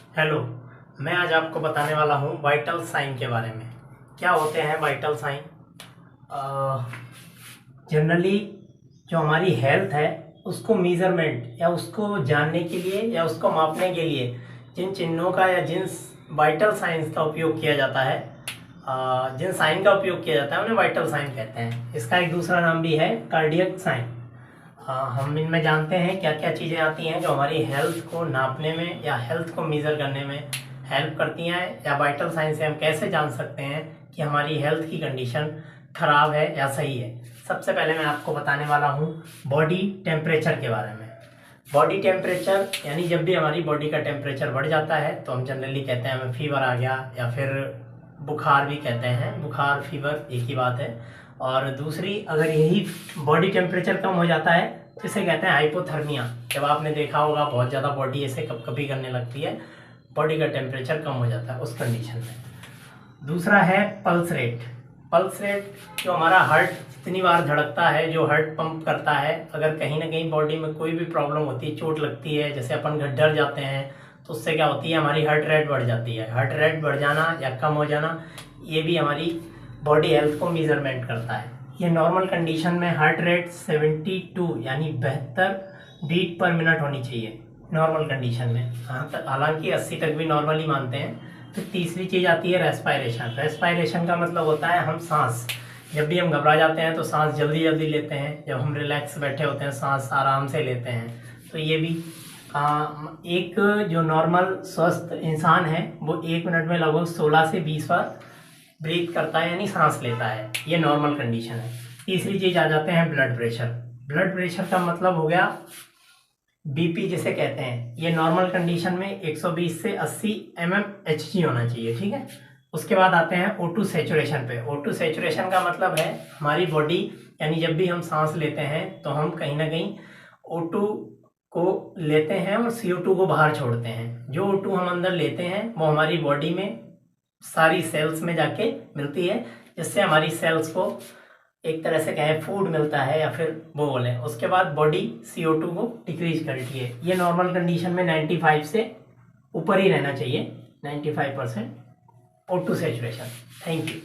Hello. मैं आज आपको बताने वाला हूँ वाइटल साइन के बारे में। क्या होते हैं वाइटल साइन? जनरली जो हमारी हेल्थ है उसको मेज़रमेंट या उसको जानने के लिए या उसको मापने के लिए जिन चिन्हों का या जिन वाइटल साइंस का उपयोग किया जाता है, जिन साइन का उपयोग किया जाता है उन्हें वाइटल साइन कहते हैं। इसका एक दूसरा नाम भी है कार्डियक साइन। हम इनमें जानते हैं क्या क्या चीज़ें आती हैं जो हमारी हेल्थ को नापने में या हेल्थ को मेज़र करने में हेल्प करती हैं, या वाइटल साइन से हम कैसे जान सकते हैं कि हमारी हेल्थ की कंडीशन ख़राब है या सही है। सबसे पहले मैं आपको बताने वाला हूँ बॉडी टेम्परेचर के बारे में। बॉडी टेम्परेचर यानी जब भी हमारी बॉडी का टेम्परेचर बढ़ जाता है तो हम जनरली कहते हैं हमें फीवर आ गया, या फिर बुखार भी कहते हैं। बुखार फीवर एक ही बात है। और दूसरी, अगर यही बॉडी टेम्परेचर कम हो जाता है तो इसे कहते हैं हाइपोथर्मिया। जब आपने देखा होगा बहुत ज़्यादा बॉडी ऐसे कभी करने लगती है, बॉडी का टेम्परेचर कम हो जाता है उस कंडीशन में। दूसरा है पल्स रेट। पल्स रेट जो हमारा हार्ट जितनी बार धड़कता है, जो हार्ट पंप करता है, अगर कहीं ना कहीं बॉडी में कोई भी प्रॉब्लम होती है, चोट लगती है, जैसे अपन डर जाते हैं, तो उससे क्या होती है, हमारी हार्ट रेट बढ़ जाती है। हार्ट रेट बढ़ जाना या कम हो जाना ये भी हमारी बॉडी हेल्थ को मेजरमेंट करता है। ये नॉर्मल कंडीशन में हार्ट रेट 72 यानी 72 बीट पर मिनट होनी चाहिए नॉर्मल कंडीशन में। हालांकि 80 तक भी नॉर्मली मानते हैं। फिर तीसरी चीज़ आती है रेस्पायरेशन। रेस्पायरेशन का मतलब होता है हम सांस, जब भी हम घबरा जाते हैं तो सांस जल्दी जल्दी लेते हैं, जब हम रिलैक्स बैठे होते हैं सांस आराम से लेते हैं। तो ये भी एक जो नॉर्मल स्वस्थ इंसान है वो 1 मिनट में लगभग 16 से 20 बार ब्रीथ करता है यानी सांस लेता है। ये नॉर्मल कंडीशन है। तीसरी चीज़ आ जाते हैं ब्लड प्रेशर। ब्लड प्रेशर का मतलब हो गया बीपी जिसे कहते हैं। ये नॉर्मल कंडीशन में 120 से 80 mmHg होना चाहिए, ठीक है। उसके बाद आते हैं O2 सेचुरेशन पे। O2 सेचुरेशन का मतलब है हमारी बॉडी, यानी जब भी हम सांस लेते हैं तो हम कहीं ना कहीं O2 को लेते हैं और CO2 को बाहर छोड़ते हैं। जो O2 हम अंदर लेते हैं वो हमारी बॉडी में सारी सेल्स में जाके मिलती है, जिससे हमारी सेल्स को एक तरह से कहें फूड मिलता है या फिर वो बोलें। उसके बाद बॉडी CO2 को डिक्रीज करती है। ये नॉर्मल कंडीशन में 95 से ऊपर ही रहना चाहिए, 95% O2 सेचुरेशन। Thank you.